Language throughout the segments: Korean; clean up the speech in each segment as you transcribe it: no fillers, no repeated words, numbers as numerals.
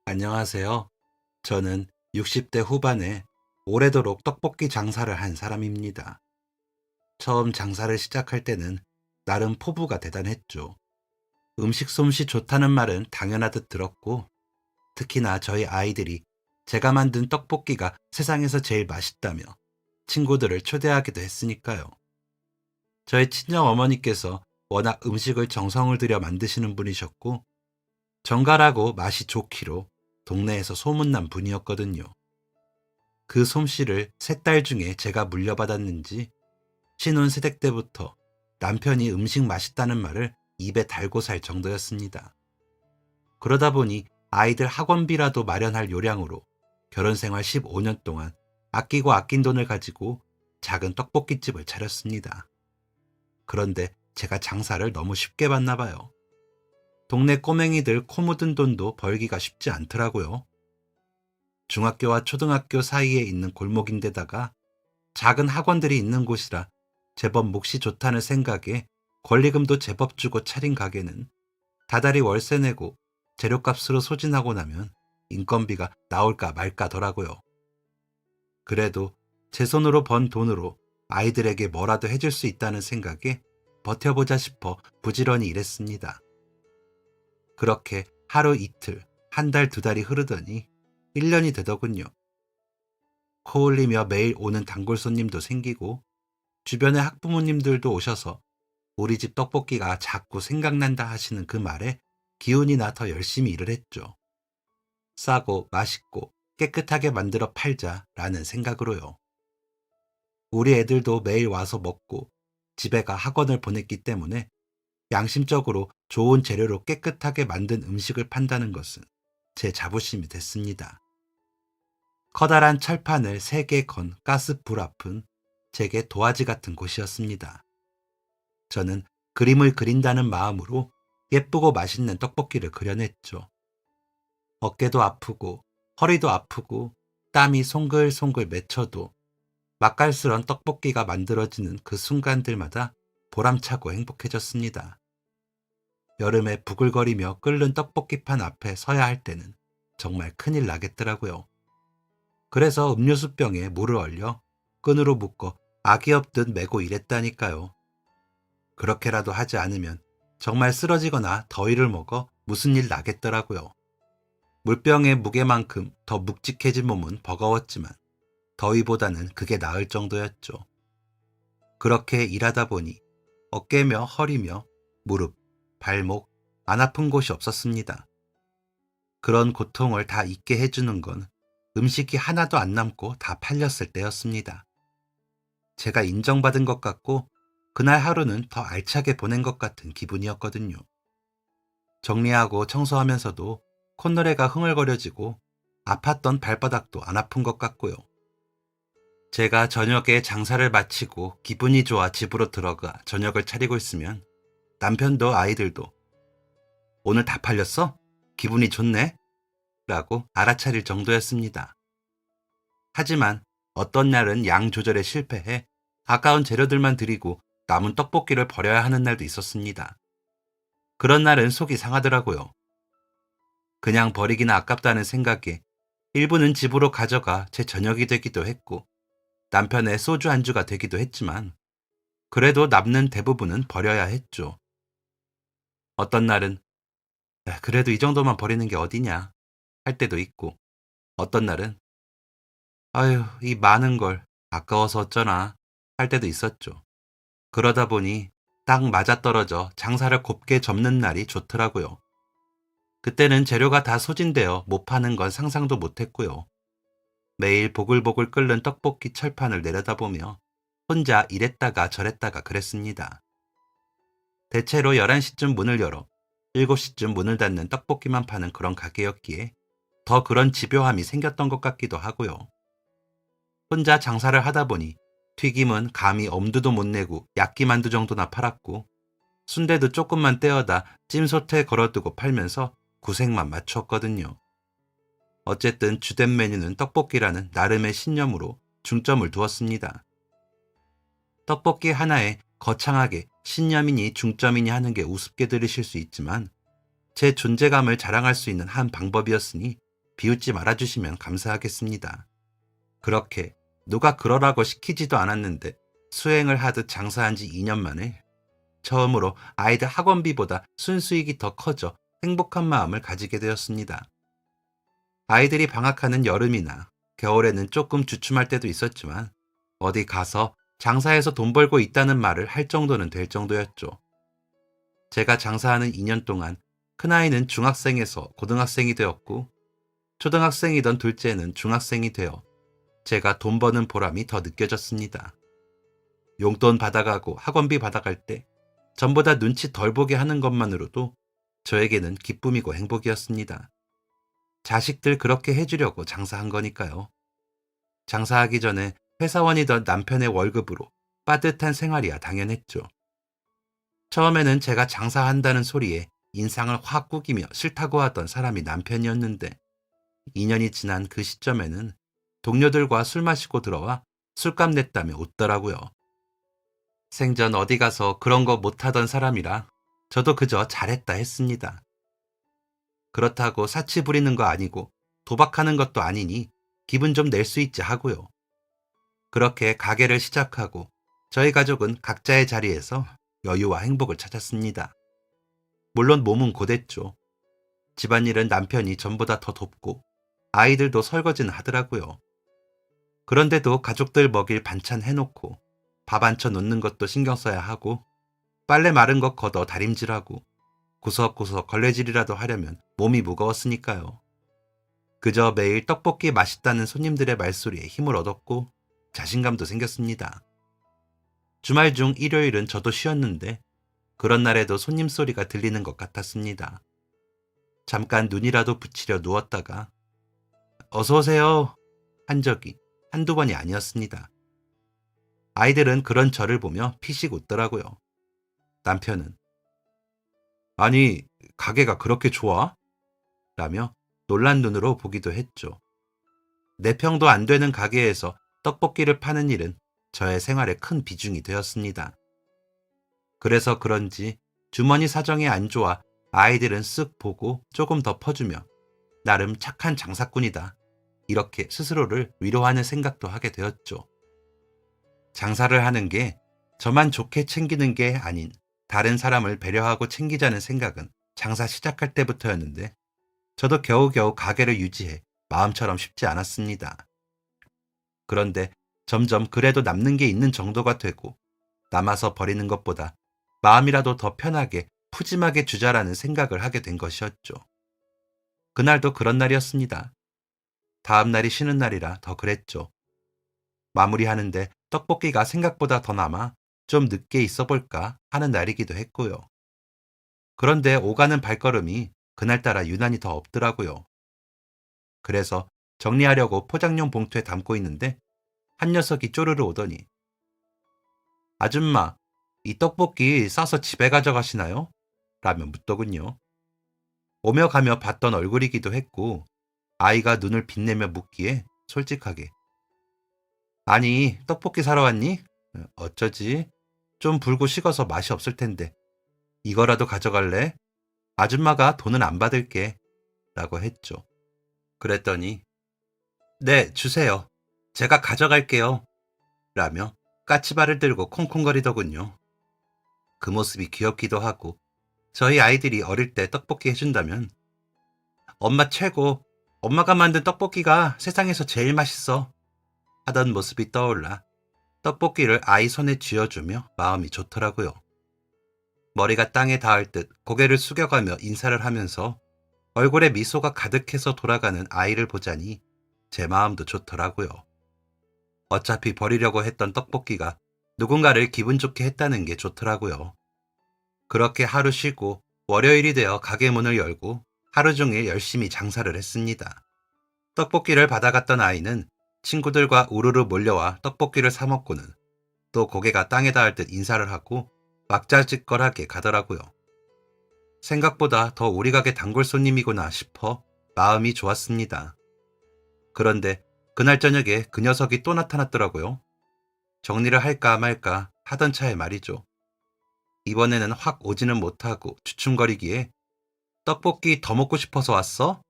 안녕하세요. 저는 60대 후반에 오래도록 떡볶이 장사를 한 사람입니다. 처음 장사를 시작할 때는 나름 포부가 대단했죠. 음식 솜씨 좋다는 말은 당연하듯 들었고, 특히나 저희 아이들이 제가 만든 떡볶이가 세상에서 제일 맛있다며 친구들을 초대하기도 했으니까요. 저희 친정 어머니께서 워낙 음식을 정성을 들여 만드시는 분이셨고, 정갈하고 맛이 좋기로 동네에서 소문난 분이었거든요. 그 솜씨를 세 딸 중에 제가 물려받았는지 신혼 세댁 때부터 남편이 음식 맛있다는 말을 입에 달고 살 정도였습니다. 그러다 보니 아이들 학원비라도 마련할 요량으로 결혼 생활 15년 동안 아끼고 아낀 돈을 가지고 작은 떡볶이집을 차렸습니다. 그런데 제가 장사를 너무 쉽게 봤나 봐요. 동네 꼬맹이들 코 묻은 돈도 벌기가 쉽지 않더라고요. 중학교와 초등학교 사이에 있는 골목인데다가 작은 학원들이 있는 곳이라 제법 몫이 좋다는 생각에 권리금도 제법 주고 차린 가게는 다달이 월세 내고 재료값으로 소진하고 나면 인건비가 나올까 말까더라고요. 그래도 제 손으로 번 돈으로 아이들에게 뭐라도 해줄 수 있다는 생각에 버텨보자 싶어 부지런히 일했습니다. 그렇게 하루 이틀, 한 달, 두 달이 흐르더니 1년이 되더군요. 코 올리며 매일 오는 단골 손님도 생기고 주변의 학부모님들도 오셔서 우리 집 떡볶이가 자꾸 생각난다 하시는 그 말에 기운이 나 더 열심히 일을 했죠. 싸고 맛있고 깨끗하게 만들어 팔자라는 생각으로요. 우리 애들도 매일 와서 먹고 집에 가 학원을 보냈기 때문에 양심적으로 좋은 재료로 깨끗하게 만든 음식을 판다는 것은 제 자부심이 됐습니다. 커다란 철판을 3개 건 가스불 앞은 제게 도화지 같은 곳이었습니다. 저는 그림을 그린다는 마음으로 예쁘고 맛있는 떡볶이를 그려냈죠. 어깨도 아프고 허리도 아프고 땀이 송글송글 맺혀도 맛깔스런 떡볶이가 만들어지는 그 순간들마다 보람차고 행복해졌습니다. 여름에 부글거리며 끓는 떡볶이판 앞에 서야 할 때는 정말 큰일 나겠더라고요. 그래서 음료수병에 물을 얼려 끈으로 묶어 아기 엎듯 메고 일했다니까요. 그렇게라도 하지 않으면 정말 쓰러지거나 더위를 먹어 무슨 일 나겠더라고요. 물병의 무게만큼 더 묵직해진 몸은 버거웠지만 더위보다는 그게 나을 정도였죠. 그렇게 일하다 보니 어깨며 허리며 무릎, 발목, 안 아픈 곳이 없었습니다. 그런 고통을 다 잊게 해주는 건 음식이 하나도 안 남고 다 팔렸을 때였습니다. 제가 인정받은 것 같고 그날 하루는 더 알차게 보낸 것 같은 기분이었거든요. 정리하고 청소하면서도 콧노래가 흥얼거려지고 아팠던 발바닥도 안 아픈 것 같고요. 제가 저녁에 장사를 마치고 기분이 좋아 집으로 들어가 저녁을 차리고 있으면 남편도 아이들도 오늘 다 팔렸어? 기분이 좋네? 라고 알아차릴 정도였습니다. 하지만 어떤 날은 양 조절에 실패해 아까운 재료들만 드리고 남은 떡볶이를 버려야 하는 날도 있었습니다. 그런 날은 속이 상하더라고요. 그냥 버리기나 아깝다는 생각에 일부는 집으로 가져가 제 저녁이 되기도 했고 남편의 소주 안주가 되기도 했지만 그래도 남는 대부분은 버려야 했죠. 어떤 날은 "야, 그래도 이 정도만 버리는 게 어디냐 할 때도 있고 어떤 날은 아유 이 많은 걸 아까워서 어쩌나 할 때도 있었죠. 그러다 보니 딱 맞아떨어져 장사를 곱게 접는 날이 좋더라고요. 그때는 재료가 다 소진되어 못 파는 건 상상도 못했고요. 매일 보글보글 끓는 떡볶이 철판을 내려다보며 혼자 이랬다가 저랬다가 그랬습니다. 대체로 11시쯤 문을 열어 7시쯤 문을 닫는 떡볶이만 파는 그런 가게였기에 더 그런 집요함이 생겼던 것 같기도 하고요. 혼자 장사를 하다 보니 튀김은 감히 엄두도 못 내고 야끼만두 정도나 팔았고 순대도 조금만 떼어다 찜솥에 걸어두고 팔면서 구색만 맞췄거든요. 어쨌든 주된 메뉴는 떡볶이라는 나름의 신념으로 중점을 두었습니다. 떡볶이 하나에 거창하게 신념이니 중점이니 하는 게 우습게 들리실 수 있지만 제 존재감을 자랑할 수 있는 한 방법이었으니 비웃지 말아주시면 감사하겠습니다. 그렇게 누가 그러라고 시키지도 않았는데 수행을 하듯 장사한 지 2년 만에 처음으로 아이들 학원비보다 순수익이 더 커져 행복한 마음을 가지게 되었습니다. 아이들이 방학하는 여름이나 겨울에는 조금 주춤할 때도 있었지만 어디 가서 장사해서 돈 벌고 있다는 말을 할 정도는 될 정도였죠. 제가 장사하는 2년 동안 큰아이는 중학생에서 고등학생이 되었고 초등학생이던 둘째는 중학생이 되어 제가 돈 버는 보람이 더 느껴졌습니다. 용돈 받아가고 학원비 받아갈 때 전보다 눈치 덜 보게 하는 것만으로도 저에게는 기쁨이고 행복이었습니다. 자식들 그렇게 해주려고 장사한 거니까요. 장사하기 전에 회사원이던 남편의 월급으로 빠듯한 생활이야 당연했죠. 처음에는 제가 장사한다는 소리에 인상을 확 구기며 싫다고 하던 사람이 남편이었는데 2년이 지난 그 시점에는 동료들과 술 마시고 들어와 술값 냈다며 웃더라고요. 생전 어디 가서 그런 거 못하던 사람이라 저도 그저 잘했다 했습니다. 그렇다고 사치 부리는 거 아니고 도박하는 것도 아니니 기분 좀 낼 수 있지 하고요. 그렇게 가게를 시작하고 저희 가족은 각자의 자리에서 여유와 행복을 찾았습니다. 물론 몸은 고됐죠. 집안일은 남편이 전보다 더 돕고 아이들도 설거지는 하더라고요. 그런데도 가족들 먹일 반찬 해놓고 밥 안쳐 놓는 것도 신경 써야 하고 빨래 마른 것 걷어 다림질하고 구석구석 걸레질이라도 하려면 몸이 무거웠으니까요. 그저 매일 떡볶이 맛있다는 손님들의 말소리에 힘을 얻었고 자신감도 생겼습니다. 주말 중 일요일은 저도 쉬었는데 그런 날에도 손님 소리가 들리는 것 같았습니다. 잠깐 눈이라도 붙이려 누웠다가 어서 오세요 한 적이 한두 번이 아니었습니다. 아이들은 그런 저를 보며 피식 웃더라고요. 남편은 아니 가게가 그렇게 좋아? 라며 놀란 눈으로 보기도 했죠. 4평도 안 되는 가게에서 떡볶이를 파는 일은 저의 생활에 큰 비중이 되었습니다. 그래서 그런지 주머니 사정이 안 좋아 아이들은 쓱 보고 조금 더 퍼주며 나름 착한 장사꾼이다. 이렇게 스스로를 위로하는 생각도 하게 되었죠. 장사를 하는 게 저만 좋게 챙기는 게 아닌 다른 사람을 배려하고 챙기자는 생각은 장사 시작할 때부터였는데 저도 겨우겨우 가게를 유지해 마음처럼 쉽지 않았습니다. 그런데 점점 그래도 남는 게 있는 정도가 되고 남아서 버리는 것보다 마음이라도 더 편하게 푸짐하게 주자라는 생각을 하게 된 것이었죠. 그날도 그런 날이었습니다. 다음 날이 쉬는 날이라 더 그랬죠. 마무리하는데 떡볶이가 생각보다 더 남아 좀 늦게 있어 볼까 하는 날이기도 했고요. 그런데 오가는 발걸음이 그날따라 유난히 더 없더라고요. 그래서 정리하려고 포장용 봉투에 담고 있는데 한 녀석이 쪼르르 오더니 아줌마, 이 떡볶이 싸서 집에 가져가시나요? 라며 묻더군요. 오며 가며 봤던 얼굴이기도 했고 아이가 눈을 빛내며 묻기에 솔직하게 아니 떡볶이 사러 왔니? 어쩌지? 좀 불고 식어서 맛이 없을 텐데 이거라도 가져갈래? 아줌마가 돈은 안 받을게 라고 했죠. 그랬더니 네 주세요. 제가 가져갈게요 라며 까치발을 들고 콩콩거리더군요. 그 모습이 귀엽기도 하고 저희 아이들이 어릴 때 떡볶이 해준다면 엄마 최고, 엄마가 만든 떡볶이가 세상에서 제일 맛있어 하던 모습이 떠올라 떡볶이를 아이 손에 쥐어주며 마음이 좋더라고요. 머리가 땅에 닿을 듯 고개를 숙여가며 인사를 하면서 얼굴에 미소가 가득해서 돌아가는 아이를 보자니 제 마음도 좋더라고요. 어차피 버리려고 했던 떡볶이가 누군가를 기분 좋게 했다는 게 좋더라고요. 그렇게 하루 쉬고 월요일이 되어 가게 문을 열고 하루 종일 열심히 장사를 했습니다. 떡볶이를 받아갔던 아이는 친구들과 우르르 몰려와 떡볶이를 사 먹고는 또 고개가 땅에 닿을 듯 인사를 하고 막자짓걸하게 가더라고요. 생각보다 더 우리 가게 단골 손님이구나 싶어 마음이 좋았습니다. 그런데 그날 저녁에 그 녀석이 또 나타났더라고요. 정리를 할까 말까 하던 차에 말이죠. 이번에는 확 오지는 못하고 주춤거리기에 떡볶이 더 먹고 싶어서 왔어?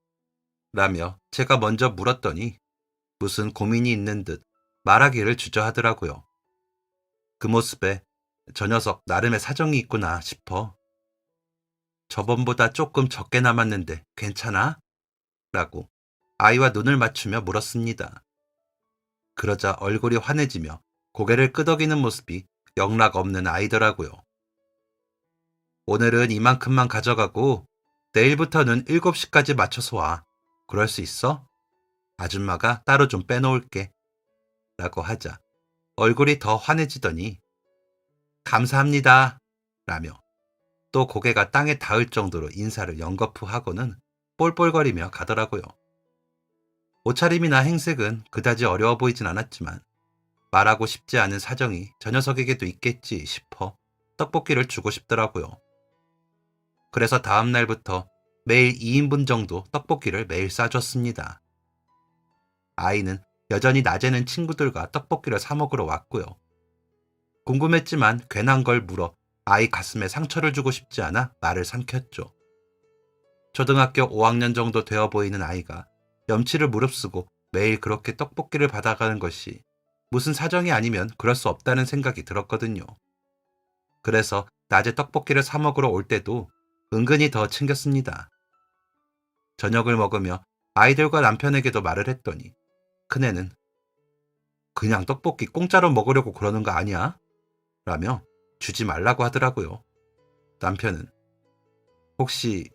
라며 제가 먼저 물었더니 무슨 고민이 있는 듯 말하기를 주저하더라고요. 그 모습에 저 녀석 나름의 사정이 있구나 싶어 저번보다 조금 적게 남았는데 괜찮아? 라고 아이와 눈을 맞추며 물었습니다. 그러자 얼굴이 환해지며 고개를 끄덕이는 모습이 영락 없는 아이더라고요. 오늘은 이만큼만 가져가고 내일부터는 7시까지 맞춰서 와. 그럴 수 있어? 아줌마가 따로 좀 빼놓을게. 라고 하자 얼굴이 더 환해지더니 감사합니다. 라며 또 고개가 땅에 닿을 정도로 인사를 연거푸 하고는 볼볼거리며 가더라고요. 옷차림이나 행색은 그다지 어려워 보이진 않았지만 말하고 싶지 않은 사정이 저 녀석에게도 있겠지 싶어 떡볶이를 주고 싶더라고요. 그래서 다음 날부터 매일 2인분 정도 떡볶이를 매일 싸줬습니다. 아이는 여전히 낮에는 친구들과 떡볶이를 사 먹으러 왔고요. 궁금했지만 괜한 걸 물어 아이 가슴에 상처를 주고 싶지 않아 말을 삼켰죠. 초등학교 5학년 정도 되어 보이는 아이가 염치를 무릅쓰고 매일 그렇게 떡볶이를 받아가는 것이 무슨 사정이 아니면 그럴 수 없다는 생각이 들었거든요. 그래서 낮에 떡볶이를 사 먹으러 올 때도 은근히 더 챙겼습니다. 저녁을 먹으며 아이들과 남편에게도 말을 했더니 큰애는 그냥 떡볶이 공짜로 먹으려고 그러는 거 아니야? 라며 주지 말라고 하더라고요. 남편은 혹시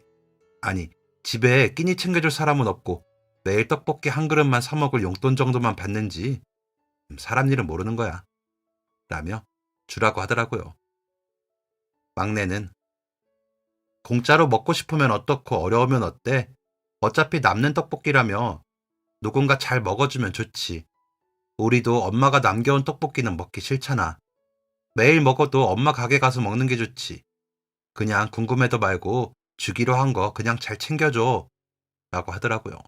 아니 집에 끼니 챙겨줄 사람은 없고 매일 떡볶이 한 그릇만 사 먹을 용돈 정도만 받는지 사람 일은 모르는 거야. 라며 주라고 하더라고요. 막내는 공짜로 먹고 싶으면 어떻고 어려우면 어때? 어차피 남는 떡볶이라며 누군가 잘 먹어주면 좋지. 우리도 엄마가 남겨온 떡볶이는 먹기 싫잖아. 매일 먹어도 엄마 가게 가서 먹는 게 좋지. 그냥 궁금해도 말고 주기로 한 거 그냥 잘 챙겨줘. 라고 하더라고요.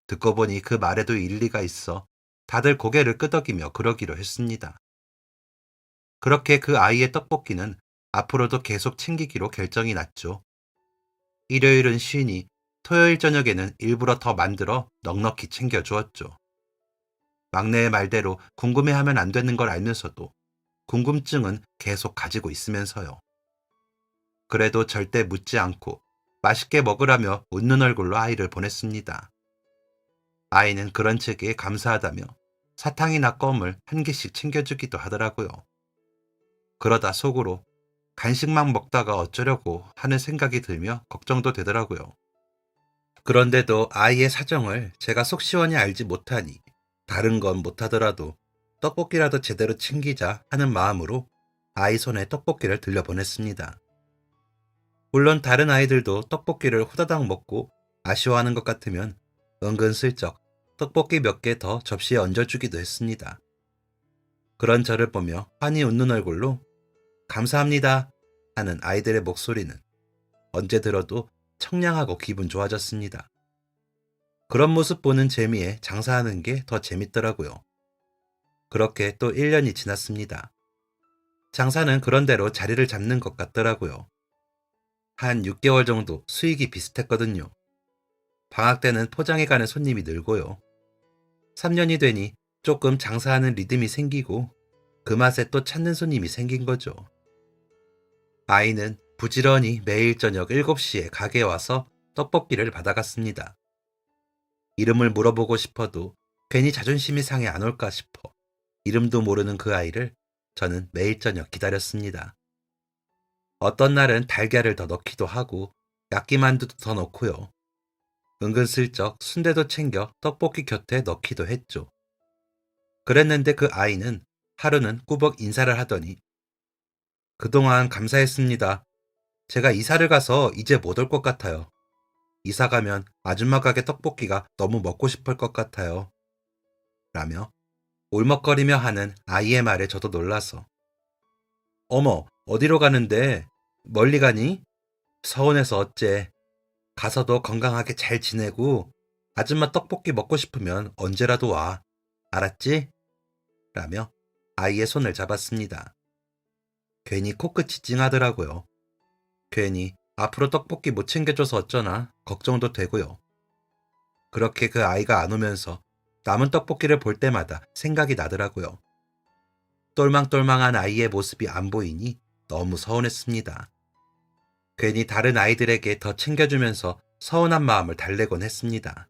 듣고 보니 그 말에도 일리가 있어 다들 고개를 끄덕이며 그러기로 했습니다. 그렇게 그 아이의 떡볶이는 앞으로도 계속 챙기기로 결정이 났죠. 일요일은 쉬니 토요일 저녁에는 일부러 더 만들어 넉넉히 챙겨주었죠. 막내의 말대로 궁금해하면 안 되는 걸 알면서도 궁금증은 계속 가지고 있으면서요. 그래도 절대 묻지 않고 맛있게 먹으라며 웃는 얼굴로 아이를 보냈습니다. 아이는 그런 체계에 감사하다며 사탕이나 껌을 한 개씩 챙겨주기도 하더라고요. 그러다 속으로 간식만 먹다가 어쩌려고 하는 생각이 들며 걱정도 되더라고요. 그런데도 아이의 사정을 제가 속 시원히 알지 못하니 다른 건 못하더라도 떡볶이라도 제대로 챙기자 하는 마음으로 아이 손에 떡볶이를 들려보냈습니다. 물론 다른 아이들도 떡볶이를 후다닥 먹고 아쉬워하는 것 같으면 은근슬쩍 떡볶이 몇 개 더 접시에 얹어주기도 했습니다. 그런 저를 보며 환히 웃는 얼굴로 감사합니다 하는 아이들의 목소리는 언제 들어도 청량하고 기분 좋아졌습니다. 그런 모습 보는 재미에 장사하는 게 더 재밌더라고요. 그렇게 또 1년이 지났습니다. 장사는 그런대로 자리를 잡는 것 같더라고요. 한 6개월 정도 수익이 비슷했거든요. 방학 때는 포장해 가는 손님이 늘고요. 3년이 되니 조금 장사하는 리듬이 생기고 그 맛에 또 찾는 손님이 생긴 거죠. 아이는 부지런히 매일 저녁 7시에 가게에 와서 떡볶이를 받아갔습니다. 이름을 물어보고 싶어도 괜히 자존심이 상해 안 올까 싶어 이름도 모르는 그 아이를 저는 매일 저녁 기다렸습니다. 어떤 날은 달걀을 더 넣기도 하고 야끼만두도 더 넣고요. 은근슬쩍 순대도 챙겨 떡볶이 곁에 넣기도 했죠. 그랬는데 그 아이는 하루는 꾸벅 인사를 하더니 그동안 감사했습니다. 제가 이사를 가서 이제 못 올 것 같아요. 이사 가면 아줌마 가게 떡볶이가 너무 먹고 싶을 것 같아요. 라며 울먹거리며 하는 아이의 말에 저도 놀라서 어머, 어디로 가는데? 멀리 가니? 서운해서 어째? 가서도 건강하게 잘 지내고 아줌마 떡볶이 먹고 싶으면 언제라도 와. 알았지? 라며 아이의 손을 잡았습니다. 괜히 코끝이 찡하더라고요. 괜히 앞으로 떡볶이 못 챙겨줘서 어쩌나 걱정도 되고요. 그렇게 그 아이가 안 오면서 남은 떡볶이를 볼 때마다 생각이 나더라고요. 똘망똘망한 아이의 모습이 안 보이니 너무 서운했습니다. 괜히 다른 아이들에게 더 챙겨주면서 서운한 마음을 달래곤 했습니다.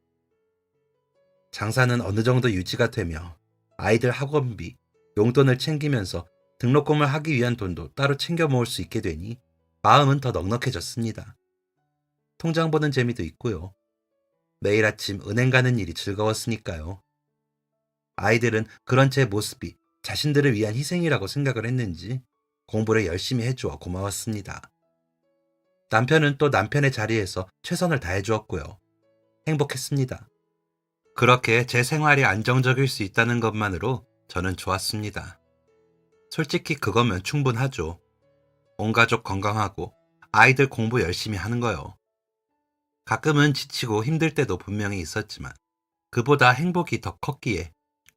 장사는 어느 정도 유지가 되며 아이들 학원비, 용돈을 챙기면서 등록금을 하기 위한 돈도 따로 챙겨 모을 수 있게 되니 마음은 더 넉넉해졌습니다. 통장 보는 재미도 있고요. 매일 아침 은행 가는 일이 즐거웠으니까요. 아이들은 그런 제 모습이 자신들을 위한 희생이라고 생각을 했는지 공부를 열심히 해주어 고마웠습니다. 남편은 또 남편의 자리에서 최선을 다해 주었고요. 행복했습니다. 그렇게 제 생활이 안정적일 수 있다는 것만으로 저는 좋았습니다. 솔직히 그거면 충분하죠. 온 가족 건강하고 아이들 공부 열심히 하는 거요. 가끔은 지치고 힘들 때도 분명히 있었지만 그보다 행복이 더 컸기에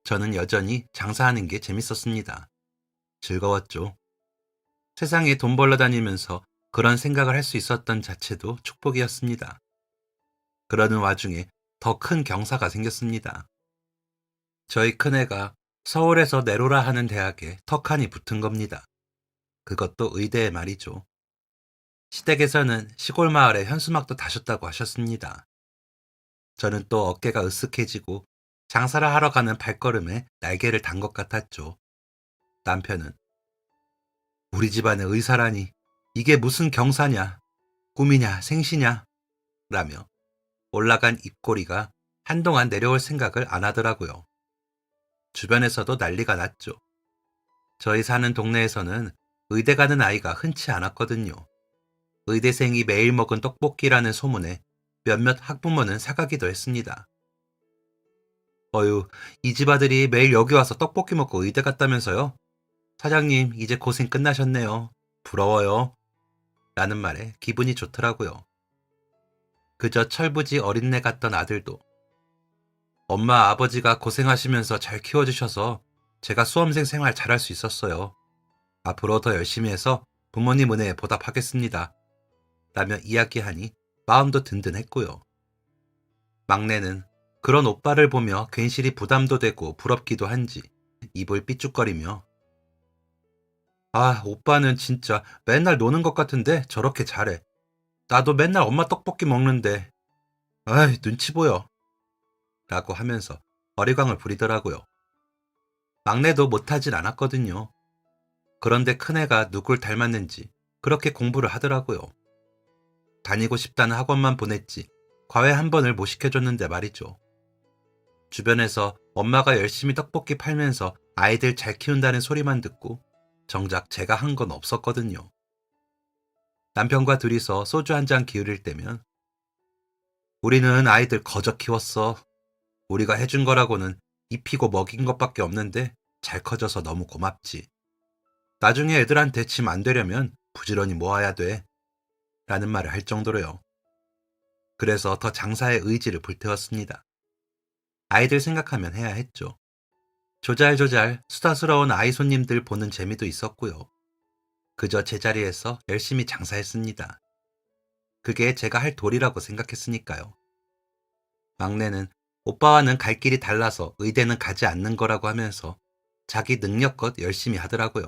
저는 여전히 장사하는 게 재밌었습니다. 즐거웠죠. 세상에 돈 벌러 다니면서 그런 생각을 할 수 있었던 자체도 축복이었습니다. 그러는 와중에 더 큰 경사가 생겼습니다. 저희 큰애가 서울에서 내로라 하는 대학에 턱하니 붙은 겁니다. 그것도 의대에 말이죠. 시댁에서는 시골 마을에 현수막도 다셨다고 하셨습니다. 저는 또 어깨가 으쓱해지고 장사를 하러 가는 발걸음에 날개를 단 것 같았죠. 남편은 우리 집안의 의사라니 이게 무슨 경사냐, 꿈이냐, 생시냐 라며 올라간 입꼬리가 한동안 내려올 생각을 안 하더라고요. 주변에서도 난리가 났죠. 저희 사는 동네에서는 의대 가는 아이가 흔치 않았거든요. 의대생이 매일 먹은 떡볶이라는 소문에 몇몇 학부모는 사가기도 했습니다. 어휴, 이 집 아들이 매일 여기 와서 떡볶이 먹고 의대 갔다면서요? 사장님, 이제 고생 끝나셨네요. 부러워요. 라는 말에 기분이 좋더라고요. 그저 철부지 어린애 같던 아들도 엄마 아버지가 고생하시면서 잘 키워주셔서 제가 수험생 생활 잘할 수 있었어요. 앞으로 더 열심히 해서 부모님 은혜에 보답하겠습니다. 라며 이야기하니 마음도 든든했고요. 막내는 그런 오빠를 보며 괜시리 부담도 되고 부럽기도 한지 입을 삐죽거리며 아, 오빠는 진짜 맨날 노는 것 같은데 저렇게 잘해. 나도 맨날 엄마 떡볶이 먹는데 아이, 눈치 보여. 라고 하면서 어리광을 부리더라고요. 막내도 못하진 않았거든요. 그런데 큰애가 누굴 닮았는지 그렇게 공부를 하더라고요. 다니고 싶다는 학원만 보냈지 과외 한 번을 못 시켜줬는데 말이죠. 주변에서 엄마가 열심히 떡볶이 팔면서 아이들 잘 키운다는 소리만 듣고 정작 제가 한 건 없었거든요. 남편과 둘이서 소주 한 잔 기울일 때면 우리는 아이들 거저 키웠어. 우리가 해준 거라고는 입히고 먹인 것밖에 없는데 잘 커져서 너무 고맙지. 나중에 애들한테 짐 안 되려면 부지런히 모아야 돼. 라는 말을 할 정도로요. 그래서 더 장사의 의지를 불태웠습니다. 아이들 생각하면 해야 했죠. 조잘조잘 수다스러운 아이 손님들 보는 재미도 있었고요. 그저 제자리에서 열심히 장사했습니다. 그게 제가 할 도리라고 생각했으니까요. 막내는 오빠와는 갈 길이 달라서 의대는 가지 않는 거라고 하면서 자기 능력껏 열심히 하더라고요.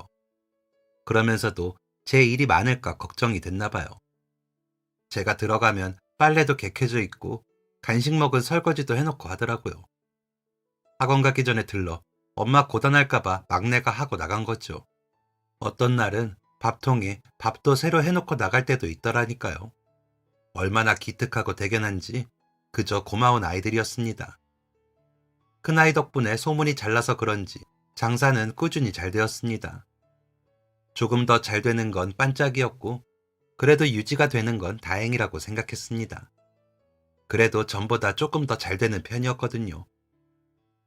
그러면서도 제 일이 많을까 걱정이 됐나 봐요. 제가 들어가면 빨래도 객해져 있고 간식 먹은 설거지도 해놓고 하더라고요. 학원 가기 전에 들러 엄마 고단할까봐 막내가 하고 나간 거죠. 어떤 날은 밥통에 밥도 새로 해놓고 나갈 때도 있더라니까요. 얼마나 기특하고 대견한지 그저 고마운 아이들이었습니다. 큰아이 덕분에 소문이 잘 나서 그런지 장사는 꾸준히 잘 되었습니다. 조금 더 잘 되는 건 반짝이었고 그래도 유지가 되는 건 다행이라고 생각했습니다. 그래도 전보다 조금 더 잘 되는 편이었거든요.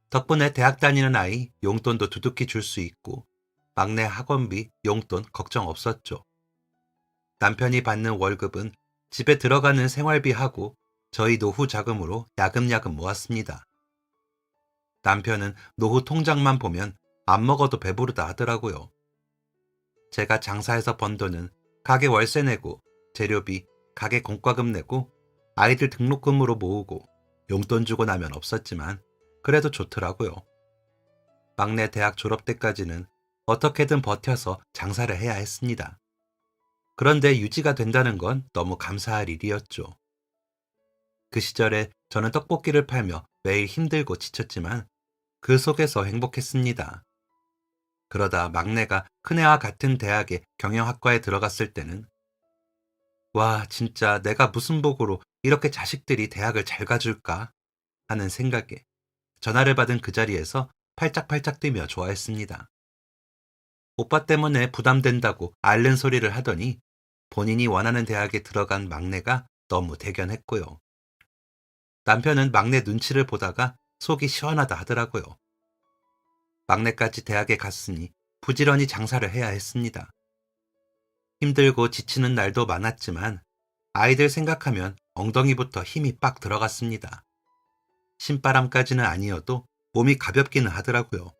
덕분에 대학 다니는 아이 용돈도 두둑히 줄 수 있고 막내 학원비, 용돈 걱정 없었죠. 남편이 받는 월급은 집에 들어가는 생활비하고 저희 노후 자금으로 야금야금 모았습니다. 남편은 노후 통장만 보면 안 먹어도 배부르다 하더라고요. 제가 장사해서 번 돈은 가게 월세 내고 재료비, 가게 공과금 내고 아이들 등록금으로 모으고 용돈 주고 나면 없었지만 그래도 좋더라고요. 막내 대학 졸업 때까지는 어떻게든 버텨서 장사를 해야 했습니다. 그런데 유지가 된다는 건 너무 감사할 일이었죠. 그 시절에 저는 떡볶이를 팔며 매일 힘들고 지쳤지만 그 속에서 행복했습니다. 그러다 막내가 큰애와 같은 대학의 경영학과에 들어갔을 때는 와, 진짜 내가 무슨 복으로 이렇게 자식들이 대학을 잘 가줄까 하는 생각에 전화를 받은 그 자리에서 팔짝팔짝 뛰며 좋아했습니다. 오빠 때문에 부담된다고 앓는 소리를 하더니 본인이 원하는 대학에 들어간 막내가 너무 대견했고요. 남편은 막내 눈치를 보다가 속이 시원하다 하더라고요. 막내까지 대학에 갔으니 부지런히 장사를 해야 했습니다. 힘들고 지치는 날도 많았지만 아이들 생각하면 엉덩이부터 힘이 빡 들어갔습니다. 신바람까지는 아니어도 몸이 가볍기는 하더라고요.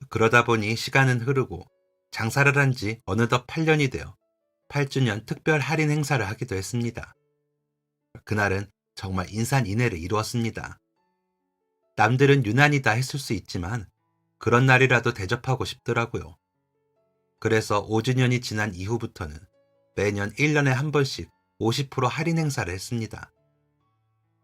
그러다 보니 시간은 흐르고 장사를 한 지 어느덧 8년이 되어 8주년 특별 할인 행사를 하기도 했습니다. 그날은 정말 인산인해를 이루었습니다. 남들은 유난이다 했을 수 있지만 그런 날이라도 대접하고 싶더라고요. 그래서 5주년이 지난 이후부터는 매년 1년에 한 번씩 50% 할인 행사를 했습니다.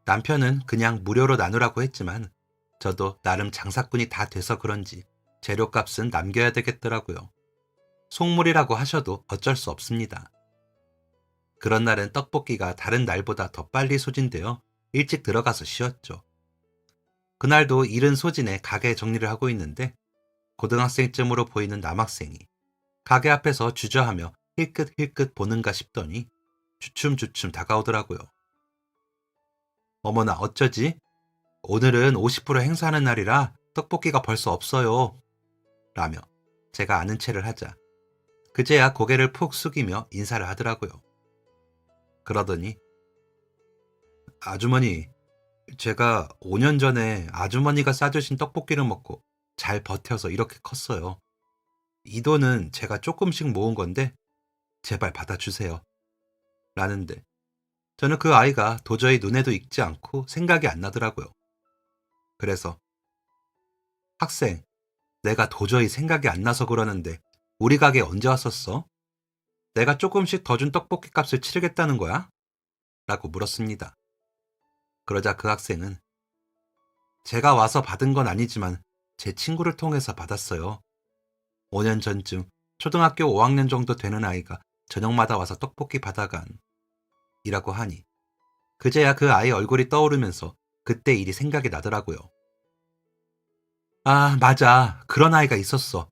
남편은 그냥 무료로 나누라고 했지만 저도 나름 장사꾼이 다 돼서 그런지 재료값은 남겨야 되겠더라고요. 속물이라고 하셔도 어쩔 수 없습니다. 그런 날은 떡볶이가 다른 날보다 더 빨리 소진되어 일찍 들어가서 쉬었죠. 그날도 이른 소진에 가게 정리를 하고 있는데 고등학생쯤으로 보이는 남학생이 가게 앞에서 주저하며 힐끗힐끗 보는가 싶더니 주춤주춤 다가오더라고요. 어머나 어쩌지? 오늘은 50% 행사하는 날이라 떡볶이가 벌써 없어요. 라며 제가 아는 체를 하자 그제야 고개를 푹 숙이며 인사를 하더라고요. 그러더니 아주머니, 제가 5년 전에 아주머니가 싸주신 떡볶이를 먹고 잘 버텨서 이렇게 컸어요. 이 돈은 제가 조금씩 모은 건데 제발 받아주세요. 라는데 저는 그 아이가 도저히 눈에도 익지 않고 생각이 안 나더라고요. 그래서 학생, 내가 도저히 생각이 안 나서 그러는데 우리 가게 언제 왔었어? 내가 조금씩 더 준 떡볶이 값을 치르겠다는 거야? 라고 물었습니다. 그러자 그 학생은 제가 와서 받은 건 아니지만 제 친구를 통해서 받았어요. 5년 전쯤 초등학교 5학년 정도 되는 아이가 저녁마다 와서 떡볶이 받아간 이라고 하니 그제야 그 아이 얼굴이 떠오르면서 그때 일이 생각이 나더라고요. 아, 맞아. 그런 아이가 있었어.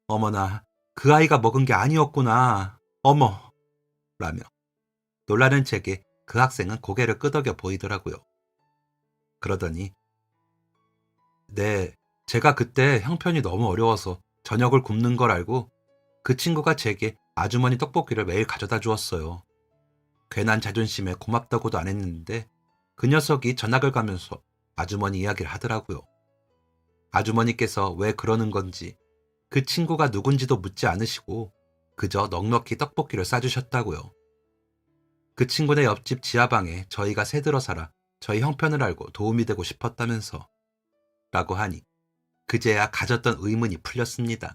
어머나, 그 아이가 먹은 게 아니었구나. 어머. 라며 놀라는 제게 그 학생은 고개를 끄덕여 보이더라고요. 그러더니 네, 제가 그때 형편이 너무 어려워서 저녁을 굶는 걸 알고 그 친구가 제게 아주머니 떡볶이를 매일 가져다 주었어요. 괜한 자존심에 고맙다고도 안 했는데 그 녀석이 전학을 가면서 아주머니 이야기를 하더라고요. 아주머니께서 왜 그러는 건지 그 친구가 누군지도 묻지 않으시고 그저 넉넉히 떡볶이를 싸주셨다고요. 그 친구네 옆집 지하방에 저희가 새들어 살아 저희 형편을 알고 도움이 되고 싶었다면서 라고 하니 그제야 가졌던 의문이 풀렸습니다.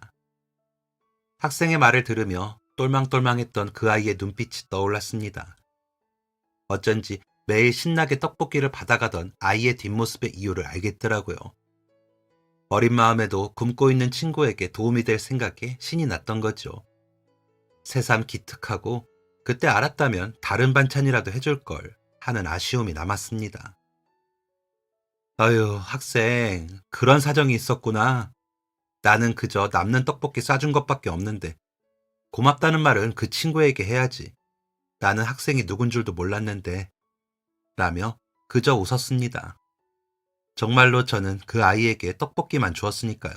학생의 말을 들으며 똘망똘망했던 그 아이의 눈빛이 떠올랐습니다. 어쩐지 매일 신나게 떡볶이를 받아가던 아이의 뒷모습의 이유를 알겠더라고요. 어린 마음에도 굶고 있는 친구에게 도움이 될 생각에 신이 났던 거죠. 새삼 기특하고 그때 알았다면 다른 반찬이라도 해줄 걸 하는 아쉬움이 남았습니다. 아유, 학생, 그런 사정이 있었구나. 나는 그저 남는 떡볶이 싸준 것밖에 없는데 고맙다는 말은 그 친구에게 해야지. 나는 학생이 누군 줄도 몰랐는데 라며 그저 웃었습니다. 정말로 저는 그 아이에게 떡볶이만 주었으니까요.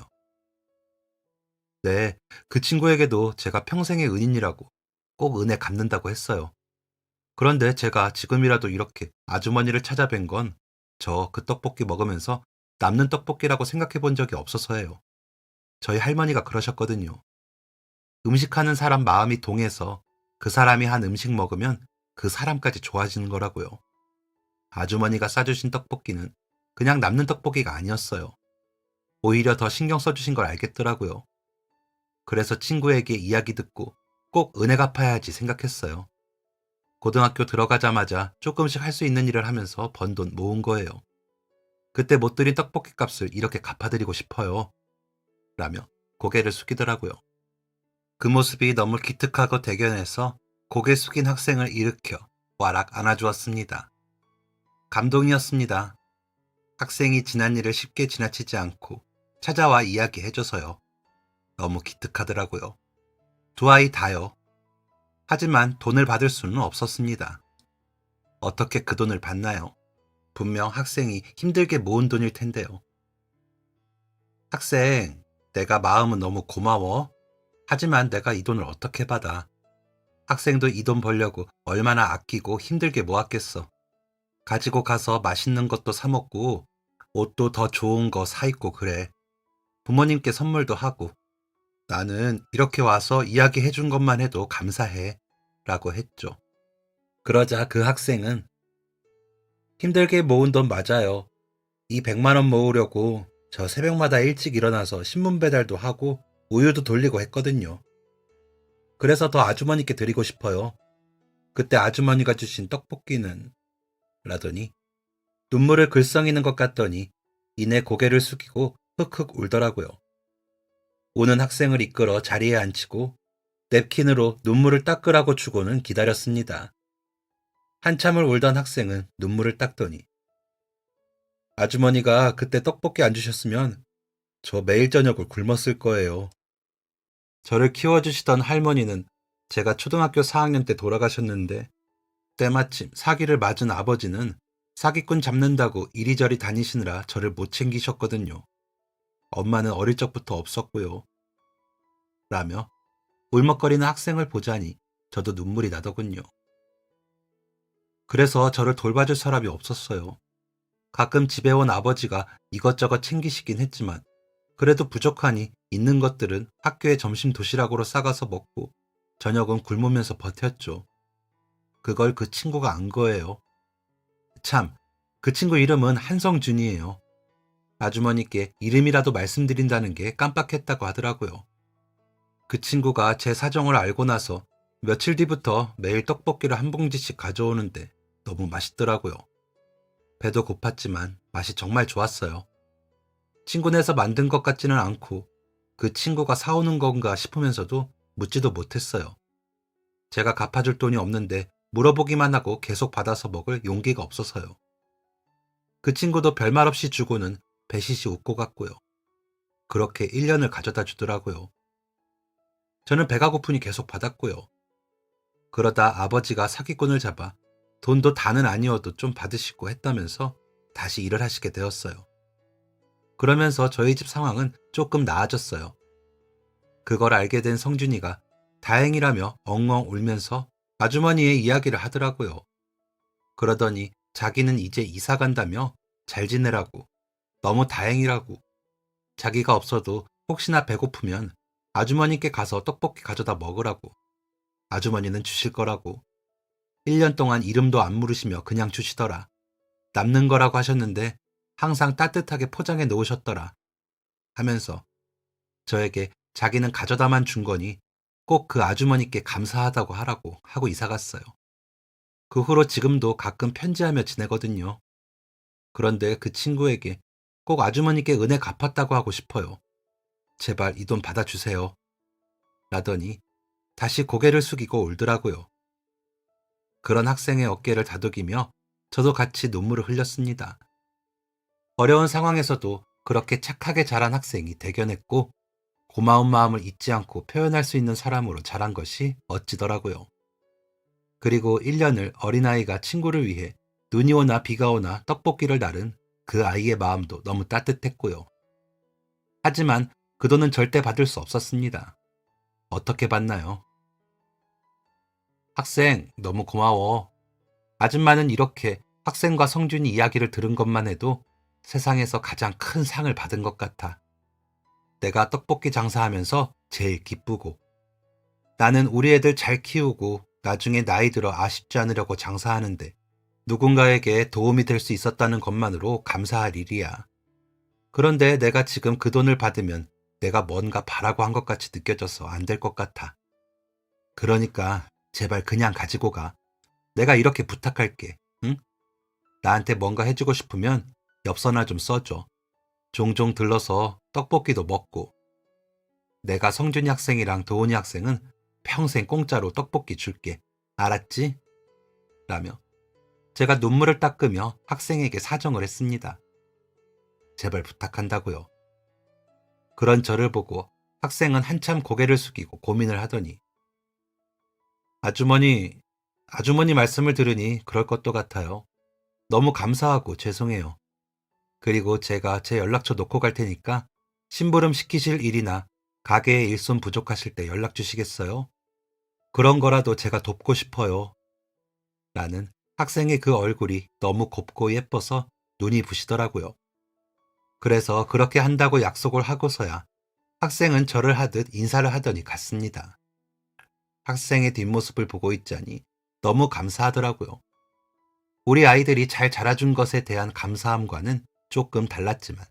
네, 그 친구에게도 제가 평생의 은인이라고 꼭 은혜 갚는다고 했어요. 그런데 제가 지금이라도 이렇게 아주머니를 찾아뵌 건 저 그 떡볶이 먹으면서 남는 떡볶이라고 생각해 본 적이 없어서예요. 저희 할머니가 그러셨거든요. 음식하는 사람 마음이 동해서 그 사람이 한 음식 먹으면 그 사람까지 좋아지는 거라고요. 아주머니가 싸주신 떡볶이는 그냥 남는 떡볶이가 아니었어요. 오히려 더 신경 써주신 걸 알겠더라고요. 그래서 친구에게 이야기 듣고 꼭 은혜 갚아야지 생각했어요. 고등학교 들어가자마자 조금씩 할 수 있는 일을 하면서 번 돈 모은 거예요. 그때 못 드린 떡볶이 값을 이렇게 갚아드리고 싶어요. 라며 고개를 숙이더라고요. 그 모습이 너무 기특하고 대견해서 고개 숙인 학생을 일으켜 와락 안아주었습니다. 감동이었습니다. 학생이 지난 일을 쉽게 지나치지 않고 찾아와 이야기해줘서요. 너무 기특하더라고요. 두 아이 다요. 하지만 돈을 받을 수는 없었습니다. 어떻게 그 돈을 받나요? 분명 학생이 힘들게 모은 돈일 텐데요. 학생, 내가 마음은 너무 고마워. 하지만 내가 이 돈을 어떻게 받아? 학생도 이 돈 벌려고 얼마나 아끼고 힘들게 모았겠어. 가지고 가서 맛있는 것도 사 먹고 옷도 더 좋은 거 사 입고 그래. 부모님께 선물도 하고 나는 이렇게 와서 이야기해 준 것만 해도 감사해. 라고 했죠. 그러자 그 학생은 힘들게 모은 돈 맞아요. 이 100만 원 모으려고 저 새벽마다 일찍 일어나서 신문 배달도 하고 우유도 돌리고 했거든요. 그래서 더 아주머니께 드리고 싶어요. 그때 아주머니가 주신 떡볶이는 라더니 눈물을 글썽이는 것 같더니 이내 고개를 숙이고 흑흑 울더라고요. 우는 학생을 이끌어 자리에 앉히고 냅킨으로 눈물을 닦으라고 주고는 기다렸습니다. 한참을 울던 학생은 눈물을 닦더니 아주머니가 그때 떡볶이 안 주셨으면 저 매일 저녁을 굶었을 거예요. 저를 키워주시던 할머니는 제가 초등학교 4학년 때 돌아가셨는데 때마침 사기를 맞은 아버지는 사기꾼 잡는다고 이리저리 다니시느라 저를 못 챙기셨거든요. 엄마는 어릴 적부터 없었고요. 라며 울먹거리는 학생을 보자니 저도 눈물이 나더군요. 그래서 저를 돌봐줄 사람이 없었어요. 가끔 집에 온 아버지가 이것저것 챙기시긴 했지만 그래도 부족하니 있는 것들은 학교에 점심 도시락으로 싸가서 먹고 저녁은 굶으면서 버텼죠. 그걸 그 친구가 안 거예요. 참, 그 친구 이름은 한성준이에요. 아주머니께 이름이라도 말씀드린다는 게 깜빡했다고 하더라고요. 그 친구가 제 사정을 알고 나서 며칠 뒤부터 매일 떡볶이를 한 봉지씩 가져오는데 너무 맛있더라고요. 배도 고팠지만 맛이 정말 좋았어요. 친구네서 만든 것 같지는 않고 그 친구가 사오는 건가 싶으면서도 묻지도 못했어요. 제가 갚아줄 돈이 없는데 물어보기만 하고 계속 받아서 먹을 용기가 없어서요. 그 친구도 별말 없이 주고는 배시시 웃고 갔고요. 그렇게 1년을 가져다 주더라고요. 저는 배가 고프니 계속 받았고요. 그러다 아버지가 사기꾼을 잡아 돈도 다는 아니어도 좀 받으시고 했다면서 다시 일을 하시게 되었어요. 그러면서 저희 집 상황은 조금 나아졌어요. 그걸 알게 된 성준이가 다행이라며 엉엉 울면서 아주머니의 이야기를 하더라고요. 그러더니 자기는 이제 이사 간다며 잘 지내라고, 너무 다행이라고, 자기가 없어도 혹시나 배고프면 아주머니께 가서 떡볶이 가져다 먹으라고, 아주머니는 주실 거라고, 1년 동안 이름도 안 물으시며 그냥 주시더라. 남는 거라고 하셨는데 항상 따뜻하게 포장해 놓으셨더라. 하면서 저에게 자기는 가져다만 준 거니 꼭 그 아주머니께 감사하다고 하라고 하고 이사 갔어요. 그 후로 지금도 가끔 편지하며 지내거든요. 그런데 그 친구에게 꼭 아주머니께 은혜 갚았다고 하고 싶어요. 제발 이 돈 받아주세요. 라더니 다시 고개를 숙이고 울더라고요. 그런 학생의 어깨를 다독이며 저도 같이 눈물을 흘렸습니다. 어려운 상황에서도 그렇게 착하게 자란 학생이 대견했고 고마운 마음을 잊지 않고 표현할 수 있는 사람으로 자란 것이 멋지더라고요. 그리고 1년을 어린아이가 친구를 위해 눈이 오나 비가 오나 떡볶이를 나른 그 아이의 마음도 너무 따뜻했고요. 하지만 그 돈은 절대 받을 수 없었습니다. 어떻게 받나요? 학생, 너무 고마워. 아줌마는 이렇게 학생과 성준이 이야기를 들은 것만 해도 세상에서 가장 큰 상을 받은 것 같아. 내가 떡볶이 장사하면서 제일 기쁘고 나는 우리 애들 잘 키우고 나중에 나이 들어 아쉽지 않으려고 장사하는데 누군가에게 도움이 될 수 있었다는 것만으로 감사할 일이야. 그런데 내가 지금 그 돈을 받으면 내가 뭔가 바라고 한 것 같이 느껴져서 안 될 것 같아. 그러니까 제발 그냥 가지고 가. 내가 이렇게 부탁할게. 응? 나한테 뭔가 해주고 싶으면 엽서나 좀 써줘. 종종 들러서 떡볶이도 먹고. 내가 성준이 학생이랑 도훈이 학생은 평생 공짜로 떡볶이 줄게. 알았지? 라며 제가 눈물을 닦으며 학생에게 사정을 했습니다. 제발 부탁한다고요. 그런 저를 보고 학생은 한참 고개를 숙이고 고민을 하더니 아주머니, 아주머니 말씀을 들으니 그럴 것도 같아요. 너무 감사하고 죄송해요. 그리고 제가 제 연락처 놓고 갈 테니까 심부름 시키실 일이나 가게에 일손 부족하실 때 연락 주시겠어요? 그런 거라도 제가 돕고 싶어요. 라는 학생의 그 얼굴이 너무 곱고 예뻐서 눈이 부시더라고요. 그래서 그렇게 한다고 약속을 하고서야 학생은 저를 하듯 인사를 하더니 갔습니다. 학생의 뒷모습을 보고 있자니 너무 감사하더라고요. 우리 아이들이 잘 자라준 것에 대한 감사함과는 조금 달랐지만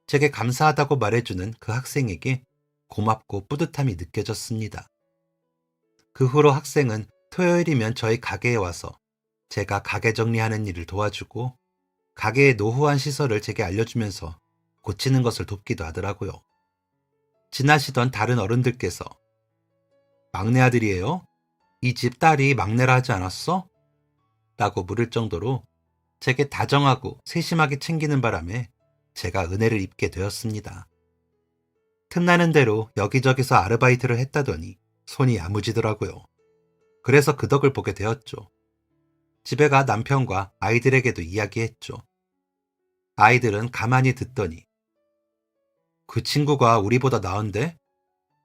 제게 감사하다고 말해주는 그 학생에게 고맙고 뿌듯함이 느껴졌습니다. 그 후로 학생은 토요일이면 저희 가게에 와서 제가 가게 정리하는 일을 도와주고 가게의 노후한 시설을 제게 알려주면서 고치는 것을 돕기도 하더라고요. 지나시던 다른 어른들께서 막내 아들이에요? 이 집 딸이 막내라 하지 않았어? 라고 물을 정도로 제게 다정하고 세심하게 챙기는 바람에 제가 은혜를 입게 되었습니다. 틈나는 대로 여기저기서 아르바이트를 했다더니 손이 야무지더라고요. 그래서 그 덕을 보게 되었죠. 집에 가 남편과 아이들에게도 이야기했죠. 아이들은 가만히 듣더니 그 친구가 우리보다 나은데?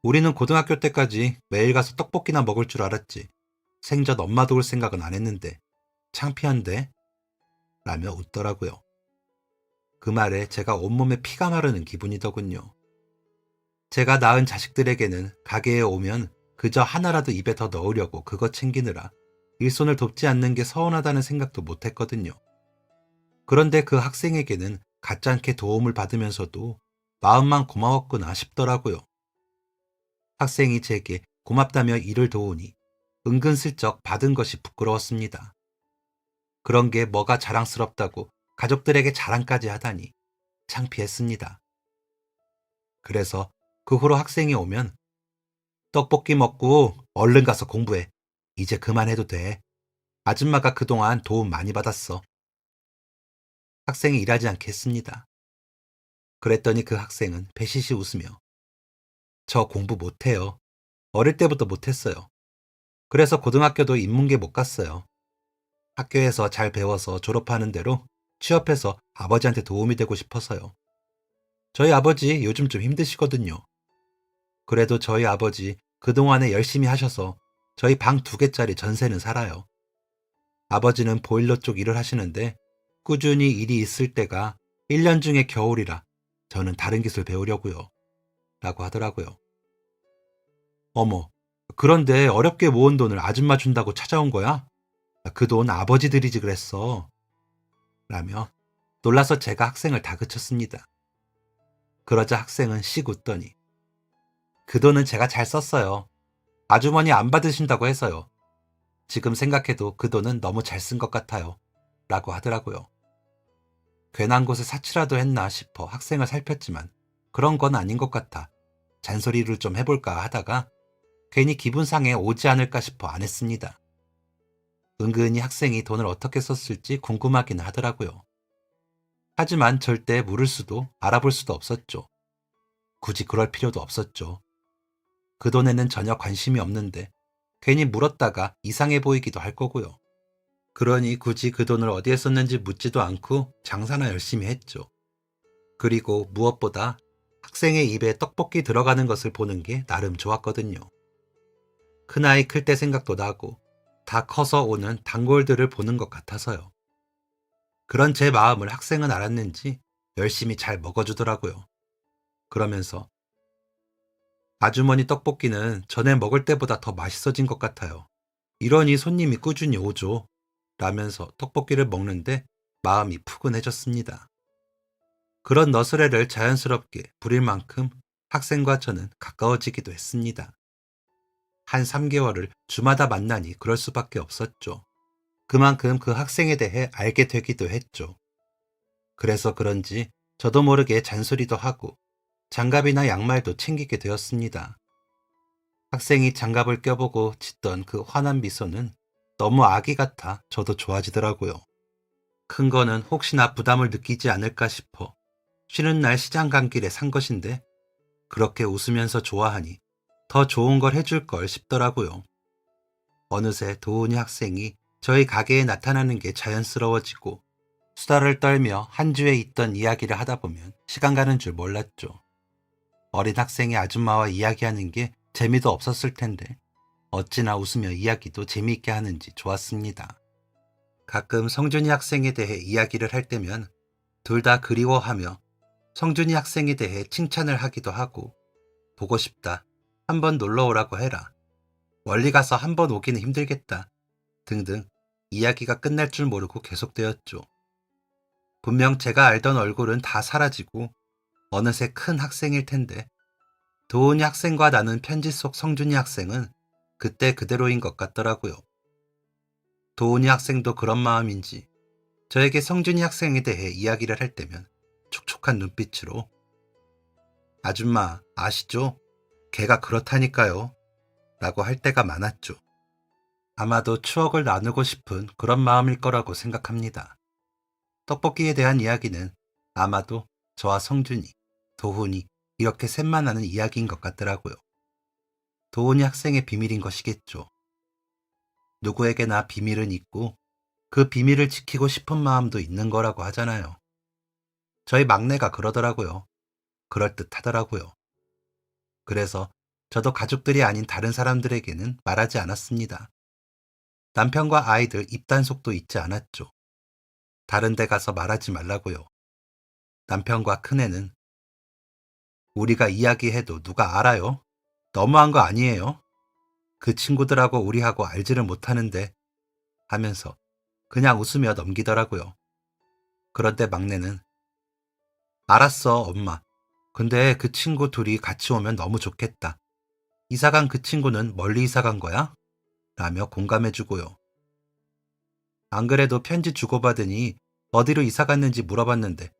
우리는 고등학교 때까지 매일 가서 떡볶이나 먹을 줄 알았지. 생전 엄마 도울 생각은 안 했는데 창피한데? 라며 웃더라고요. 그 말에 제가 온몸에 피가 마르는 기분이더군요. 제가 낳은 자식들에게는 가게에 오면 그저 하나라도 입에 더 넣으려고 그거 챙기느라 일손을 돕지 않는 게 서운하다는 생각도 못했거든요. 그런데 그 학생에게는 가짜않게 도움을 받으면서도 마음만 고마웠구나 싶더라고요. 학생이 제게 고맙다며 일을 도우니 은근슬쩍 받은 것이 부끄러웠습니다. 그런 게 뭐가 자랑스럽다고 가족들에게 자랑까지 하다니 창피했습니다. 그래서 그 후로 학생이 오면 떡볶이 먹고 얼른 가서 공부해. 이제 그만해도 돼. 아줌마가 그동안 도움 많이 받았어. 학생이 일하지 않게 했습니다. 그랬더니 그 학생은 배시시 웃으며 저 공부 못해요. 어릴 때부터 못했어요. 그래서 고등학교도 인문계 못 갔어요. 학교에서 잘 배워서 졸업하는 대로 취업해서 아버지한테 도움이 되고 싶어서요. 저희 아버지 요즘 좀 힘드시거든요. 그래도 저희 아버지 그동안에 열심히 하셔서 저희 방 2개짜리 전세는 살아요. 아버지는 보일러 쪽 일을 하시는데 꾸준히 일이 있을 때가 1년 중에 겨울이라 저는 다른 기술 배우려고요. 라고 하더라고요. 어머, 그런데 어렵게 모은 돈을 아줌마 준다고 찾아온 거야? 그 돈 아버지 드리지 그랬어. 라며 놀라서 제가 학생을 다그쳤습니다. 그러자 학생은 씩 웃더니 그 돈은 제가 잘 썼어요. 아주머니 안 받으신다고 해서요. 지금 생각해도 그 돈은 너무 잘 쓴 것 같아요. 라고 하더라고요. 괜한 곳에 사치라도 했나 싶어 학생을 살폈지만 그런 건 아닌 것 같아 잔소리를 좀 해볼까 하다가 괜히 기분 상해 오지 않을까 싶어 안 했습니다. 은근히 학생이 돈을 어떻게 썼을지 궁금하긴 하더라고요. 하지만 절대 물을 수도 알아볼 수도 없었죠. 굳이 그럴 필요도 없었죠. 그 돈에는 전혀 관심이 없는데 괜히 물었다가 이상해 보이기도 할 거고요. 그러니 굳이 그 돈을 어디에 썼는지 묻지도 않고 장사나 열심히 했죠. 그리고 무엇보다 학생의 입에 떡볶이 들어가는 것을 보는 게 나름 좋았거든요. 큰아이 클 때 생각도 나고 다 커서 오는 단골들을 보는 것 같아서요. 그런 제 마음을 학생은 알았는지 열심히 잘 먹어주더라고요. 그러면서 아주머니 떡볶이는 전에 먹을 때보다 더 맛있어진 것 같아요. 이러니 손님이 꾸준히 오죠. 라면서 떡볶이를 먹는데 마음이 푸근해졌습니다. 그런 너스레를 자연스럽게 부릴 만큼 학생과 저는 가까워지기도 했습니다. 한 3개월을 주마다 만나니 그럴 수밖에 없었죠. 그만큼 그 학생에 대해 알게 되기도 했죠. 그래서 그런지 저도 모르게 잔소리도 하고 장갑이나 양말도 챙기게 되었습니다. 학생이 장갑을 껴보고 짓던 그 환한 미소는 너무 아기 같아 저도 좋아지더라고요. 큰 거는 혹시나 부담을 느끼지 않을까 싶어 쉬는 날 시장 간 길에 산 것인데 그렇게 웃으면서 좋아하니 더 좋은 걸 해줄 걸 싶더라고요. 어느새 도훈이 학생이 저희 가게에 나타나는 게 자연스러워지고 수다를 떨며 한 주에 있던 이야기를 하다 보면 시간 가는 줄 몰랐죠. 어린 학생이 아줌마와 이야기하는 게 재미도 없었을 텐데 어찌나 웃으며 이야기도 재미있게 하는지 좋았습니다. 가끔 성준이 학생에 대해 이야기를 할 때면 둘 다 그리워하며 성준이 학생에 대해 칭찬을 하기도 하고 보고 싶다, 한번 놀러 오라고 해라, 멀리 가서 한번 오기는 힘들겠다 등등 이야기가 끝날 줄 모르고 계속되었죠. 분명 제가 알던 얼굴은 다 사라지고 어느새 큰 학생일 텐데 도훈이 학생과 나눈 편지 속 성준이 학생은 그때 그대로인 것 같더라고요. 도훈이 학생도 그런 마음인지 저에게 성준이 학생에 대해 이야기를 할 때면 촉촉한 눈빛으로 아줌마 아시죠? 걔가 그렇다니까요 라고 할 때가 많았죠. 아마도 추억을 나누고 싶은 그런 마음일 거라고 생각합니다. 떡볶이에 대한 이야기는 아마도 저와 성준이, 도훈이 이렇게 셋만 하는 이야기인 것 같더라고요. 도훈이 학생의 비밀인 것이겠죠. 누구에게나 비밀은 있고 그 비밀을 지키고 싶은 마음도 있는 거라고 하잖아요. 저희 막내가 그러더라고요. 그럴듯하더라고요. 그래서 저도 가족들이 아닌 다른 사람들에게는 말하지 않았습니다. 남편과 아이들 입단속도 잊지 않았죠. 다른 데 가서 말하지 말라고요. 남편과 큰애는 우리가 이야기해도 누가 알아요? 너무한 거 아니에요? 그 친구들하고 우리하고 알지를 못하는데 하면서 그냥 웃으며 넘기더라고요. 그런데 막내는 알았어, 엄마. 근데 그 친구 둘이 같이 오면 너무 좋겠다. 이사간 그 친구는 멀리 이사간 거야? 라며 공감해주고요. 안 그래도 편지 주고받으니 어디로 이사갔는지 물어봤는데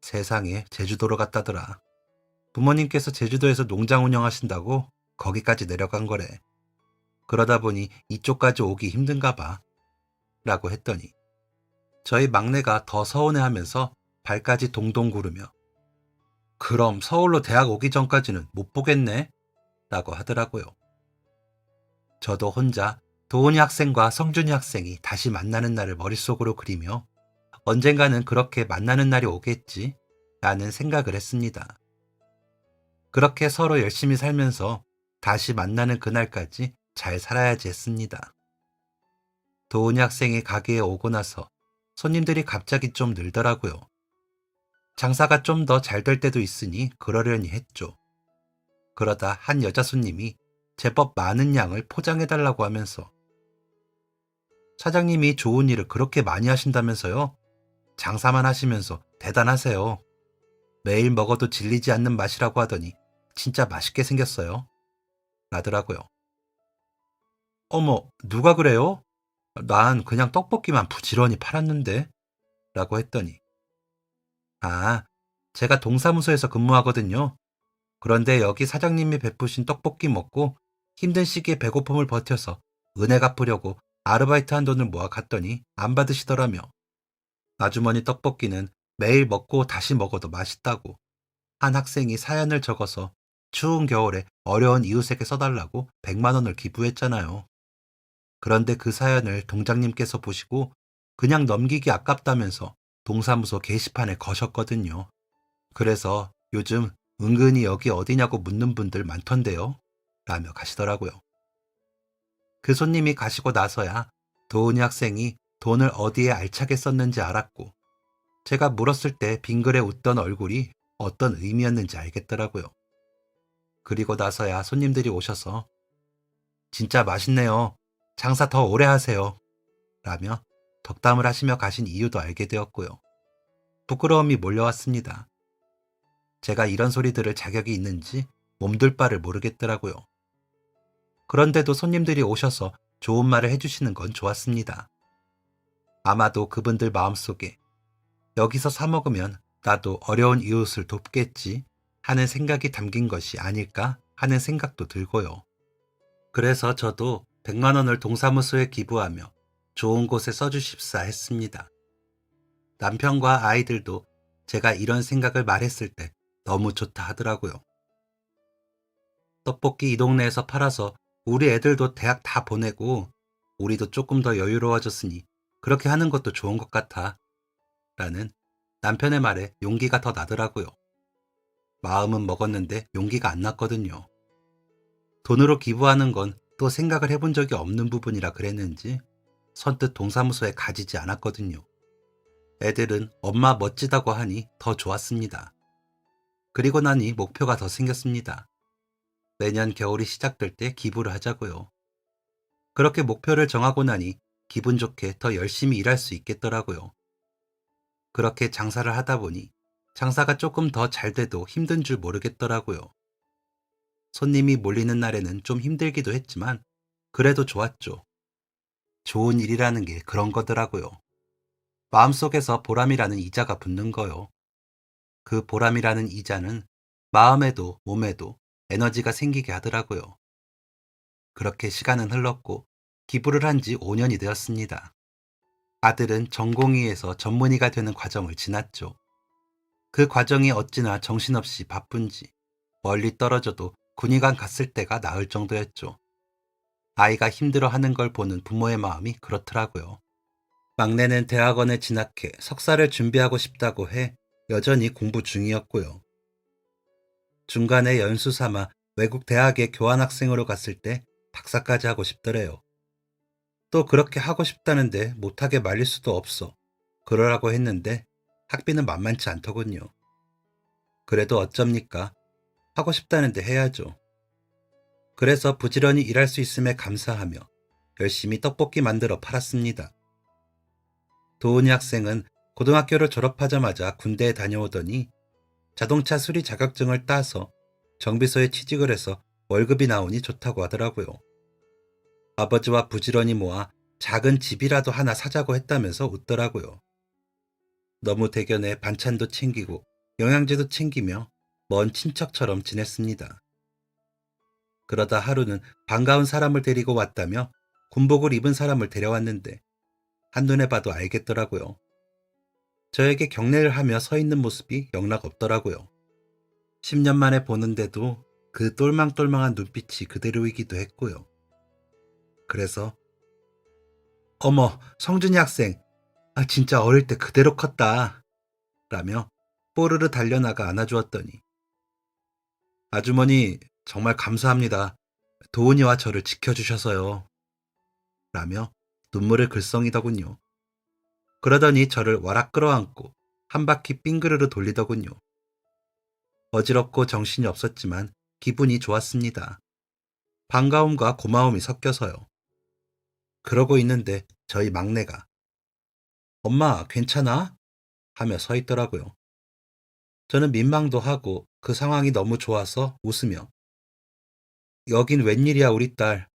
세상에 제주도로 갔다더라. 부모님께서 제주도에서 농장 운영하신다고 거기까지 내려간 거래. 그러다 보니 이쪽까지 오기 힘든가 봐. 라고 했더니 저희 막내가 더 서운해하면서 발까지 동동 구르며 그럼 서울로 대학 오기 전까지는 못 보겠네? 라고 하더라고요. 저도 혼자 도훈이 학생과 성준이 학생이 다시 만나는 날을 머릿속으로 그리며 언젠가는 그렇게 만나는 날이 오겠지 라는 생각을 했습니다. 그렇게 서로 열심히 살면서 다시 만나는 그날까지 잘 살아야지 했습니다. 도훈이 학생이 가게에 오고 나서 손님들이 갑자기 좀 늘더라고요. 장사가 좀 더 잘 될 때도 있으니 그러려니 했죠. 그러다 한 여자 손님이 제법 많은 양을 포장해달라고 하면서 사장님이 좋은 일을 그렇게 많이 하신다면서요? 장사만 하시면서 대단하세요. 매일 먹어도 질리지 않는 맛이라고 하더니 진짜 맛있게 생겼어요. 라더라고요. 어머, 누가 그래요? 난 그냥 떡볶이만 부지런히 팔았는데 라고 했더니 아, 제가 동사무소에서 근무하거든요. 그런데 여기 사장님이 베푸신 떡볶이 먹고 힘든 시기에 배고픔을 버텨서 은혜 갚으려고 아르바이트 한 돈을 모아 갔더니 안 받으시더라며. 아주머니 떡볶이는 매일 먹고 다시 먹어도 맛있다고 한 학생이 사연을 적어서 추운 겨울에 어려운 이웃에게 써달라고 100만 원을 기부했잖아요. 그런데 그 사연을 동장님께서 보시고 그냥 넘기기 아깝다면서 동사무소 게시판에 거셨거든요. 그래서 요즘 은근히 여기 어디냐고 묻는 분들 많던데요. 라며 가시더라고요. 그 손님이 가시고 나서야 도훈이 학생이 돈을 어디에 알차게 썼는지 알았고 제가 물었을 때 빙그레 웃던 얼굴이 어떤 의미였는지 알겠더라고요. 그리고 나서야 손님들이 오셔서 진짜 맛있네요. 장사 더 오래 하세요. 라며 덕담을 하시며 가신 이유도 알게 되었고요. 부끄러움이 몰려왔습니다. 제가 이런 소리 들을 자격이 있는지 몸둘 바를 모르겠더라고요. 그런데도 손님들이 오셔서 좋은 말을 해주시는 건 좋았습니다. 아마도 그분들 마음속에 여기서 사 먹으면 나도 어려운 이웃을 돕겠지 하는 생각이 담긴 것이 아닐까 하는 생각도 들고요. 그래서 저도 100만 원을 동사무소에 기부하며 좋은 곳에 써주십사 했습니다. 남편과 아이들도 제가 이런 생각을 말했을 때 너무 좋다 하더라고요. 떡볶이 이 동네에서 팔아서 우리 애들도 대학 다 보내고 우리도 조금 더 여유로워졌으니 그렇게 하는 것도 좋은 것 같아 라는 남편의 말에 용기가 더 나더라고요. 마음은 먹었는데 용기가 안 났거든요. 돈으로 기부하는 건 또 생각을 해본 적이 없는 부분이라 그랬는지 선뜻 동사무소에 가지지 않았거든요. 애들은 엄마 멋지다고 하니 더 좋았습니다. 그리고 나니 목표가 더 생겼습니다. 매년 겨울이 시작될 때 기부를 하자고요. 그렇게 목표를 정하고 나니 기분 좋게 더 열심히 일할 수 있겠더라고요. 그렇게 장사를 하다 보니 장사가 조금 더 잘 돼도 힘든 줄 모르겠더라고요. 손님이 몰리는 날에는 좀 힘들기도 했지만 그래도 좋았죠. 좋은 일이라는 게 그런 거더라고요. 마음속에서 보람이라는 이자가 붙는 거요. 그 보람이라는 이자는 마음에도 몸에도 에너지가 생기게 하더라고요. 그렇게 시간은 흘렀고 기부를 한 지 5년이 되었습니다. 아들은 전공의에서 전문의가 되는 과정을 지났죠. 그 과정이 어찌나 정신없이 바쁜지 멀리 떨어져도 군의관 갔을 때가 나을 정도였죠. 아이가 힘들어하는 걸 보는 부모의 마음이 그렇더라고요. 막내는 대학원에 진학해 석사를 준비하고 싶다고 해 여전히 공부 중이었고요. 중간에 연수 삼아 외국 대학에 교환학생으로 갔을 때 박사까지 하고 싶더래요. 또 그렇게 하고 싶다는데 못하게 말릴 수도 없어. 그러라고 했는데 학비는 만만치 않더군요. 그래도 어쩝니까? 하고 싶다는데 해야죠. 그래서 부지런히 일할 수 있음에 감사하며 열심히 떡볶이 만들어 팔았습니다. 도은이 학생은 고등학교를 졸업하자마자 군대에 다녀오더니 자동차 수리 자격증을 따서 정비소에 취직을 해서 월급이 나오니 좋다고 하더라고요. 아버지와 부지런히 모아 작은 집이라도 하나 사자고 했다면서 웃더라고요. 너무 대견해 반찬도 챙기고 영양제도 챙기며 먼 친척처럼 지냈습니다. 그러다 하루는 반가운 사람을 데리고 왔다며 군복을 입은 사람을 데려왔는데 한눈에 봐도 알겠더라고요. 저에게 경례를 하며 서 있는 모습이 영락 없더라고요. 10년 만에 보는데도 그 똘망똘망한 눈빛이 그대로이기도 했고요. 그래서 어머, 성준이 학생, 진짜 어릴 때 그대로 컸다 라며 뽀르르 달려나가 안아주었더니 아주머니 정말 감사합니다. 도은이와 저를 지켜주셔서요 라며 눈물을 글썽이더군요. 그러더니 저를 와락 끌어안고 한 바퀴 삥그르르 돌리더군요. 어지럽고 정신이 없었지만 기분이 좋았습니다. 반가움과 고마움이 섞여서요. 그러고 있는데 저희 막내가 엄마 괜찮아? 하며 서 있더라고요. 저는 민망도 하고 그 상황이 너무 좋아서 웃으며 여긴 웬일이야 우리 딸.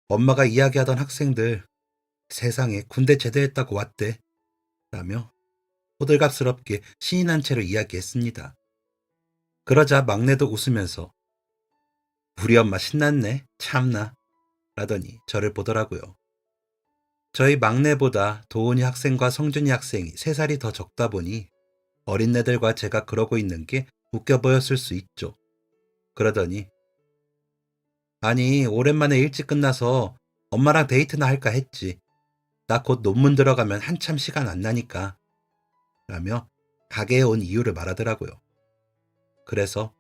엄마가 이야기하던 학생들 세상에 군대 제대했다고 왔대. 라며 호들갑스럽게 신이 난 채로 이야기했습니다. 그러자 막내도 웃으면서 우리 엄마 신났네 참나 라더니 저를 보더라고요. 저희 막내보다 도훈이 학생과 성준이 학생이 3살이 더 적다 보니 어린애들과 제가 그러고 있는 게 웃겨 보였을 수 있죠. 그러더니 아니 오랜만에 일찍 끝나서 엄마랑 데이트나 할까 했지. 나 곧 논문 들어가면 한참 시간 안 나니까 라며 가게에 온 이유를 말하더라고요. 그래서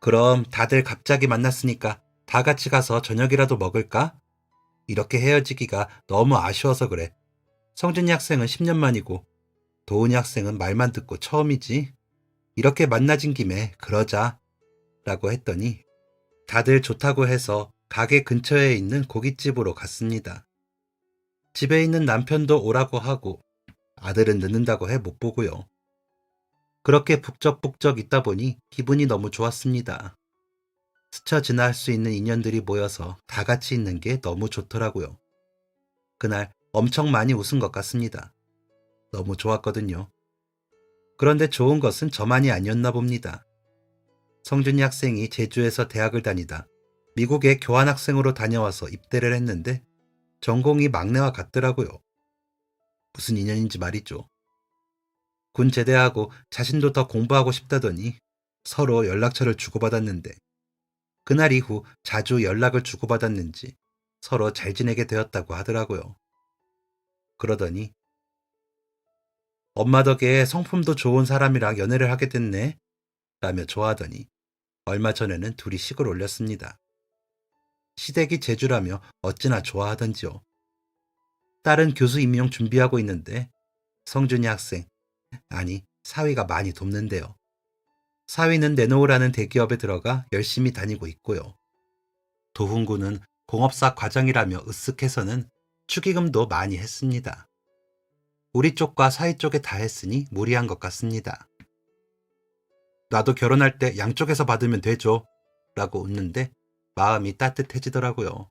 그럼 다들 갑자기 만났으니까 다 같이 가서 저녁이라도 먹을까? 이렇게 헤어지기가 너무 아쉬워서 그래. 성준이 학생은 10년 만이고 도훈이 학생은 말만 듣고 처음이지. 이렇게 만나진 김에 그러자 라고 했더니 다들 좋다고 해서 가게 근처에 있는 고깃집으로 갔습니다. 집에 있는 남편도 오라고 하고 아들은 늦는다고 해 못 보고요. 그렇게 북적북적 있다 보니 기분이 너무 좋았습니다. 스쳐 지나갈 수 있는 인연들이 모여서 다 같이 있는 게 너무 좋더라고요. 그날 엄청 많이 웃은 것 같습니다. 너무 좋았거든요. 그런데 좋은 것은 저만이 아니었나 봅니다. 성준이 학생이 제주에서 대학을 다니다 미국에 교환학생으로 다녀와서 입대를 했는데 전공이 막내와 같더라고요. 무슨 인연인지 말이죠. 군 제대하고 자신도 더 공부하고 싶다더니 서로 연락처를 주고받았는데 그날 이후 자주 연락을 주고받았는지 서로 잘 지내게 되었다고 하더라고요. 그러더니 엄마 덕에 성품도 좋은 사람이랑 연애를 하게 됐네 라며 좋아하더니 얼마 전에는 둘이 식을 올렸습니다. 시댁이 제주라며 어찌나 좋아하던지요. 딸은 교수 임용 준비하고 있는데 성준이 학생, 아니 사위가 많이 돕는데요. 사위는 내놓으라는 대기업에 들어가 열심히 다니고 있고요. 도훈군은 공업사 과장이라며 으쓱해서는 축의금도 많이 했습니다. 우리 쪽과 사위 쪽에 다 했으니 무리한 것 같습니다. 나도 결혼할 때 양쪽에서 받으면 되죠 라고 웃는데 마음이 따뜻해지더라고요.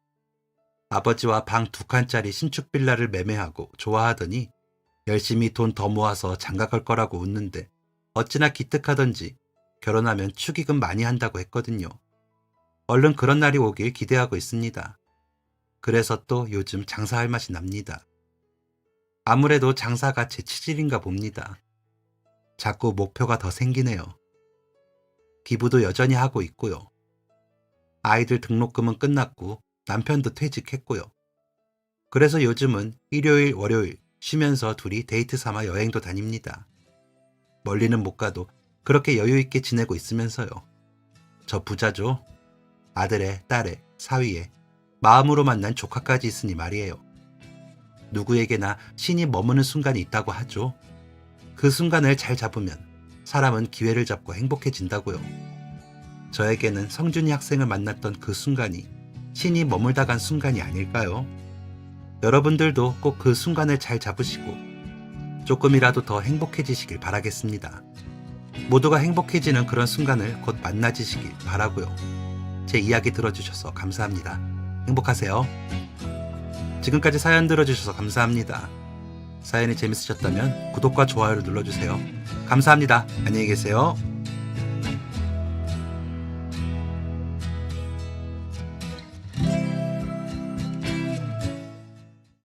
아버지와 방 2칸짜리 신축 빌라를 매매하고 좋아하더니 열심히 돈 더 모아서 장가갈 거라고 웃는데 어찌나 기특하던지 결혼하면 축의금 많이 한다고 했거든요. 얼른 그런 날이 오길 기대하고 있습니다. 그래서 또 요즘 장사할 맛이 납니다. 아무래도 장사가 제 치질인가 봅니다. 자꾸 목표가 더 생기네요. 기부도 여전히 하고 있고요. 아이들 등록금은 끝났고 남편도 퇴직했고요. 그래서 요즘은 일요일, 월요일 쉬면서 둘이 데이트 삼아 여행도 다닙니다. 멀리는 못 가도 그렇게 여유 있게 지내고 있으면서요. 저 부자죠. 아들의, 딸의, 사위의 마음으로 만난 조카까지 있으니 말이에요. 누구에게나 신이 머무는 순간이 있다고 하죠. 그 순간을 잘 잡으면 사람은 기회를 잡고 행복해진다고요. 저에게는 성준이 학생을 만났던 그 순간이 신이 머물다 간 순간이 아닐까요? 여러분들도 꼭 그 순간을 잘 잡으시고 조금이라도 더 행복해지시길 바라겠습니다. 모두가 행복해지는 그런 순간을 곧 만나지시길 바라고요. 제 이야기 들어주셔서 감사합니다. 행복하세요. 지금까지 사연 들어주셔서 감사합니다. 사연이 재밌으셨다면 구독과 좋아요를 눌러주세요. 감사합니다. 안녕히 계세요.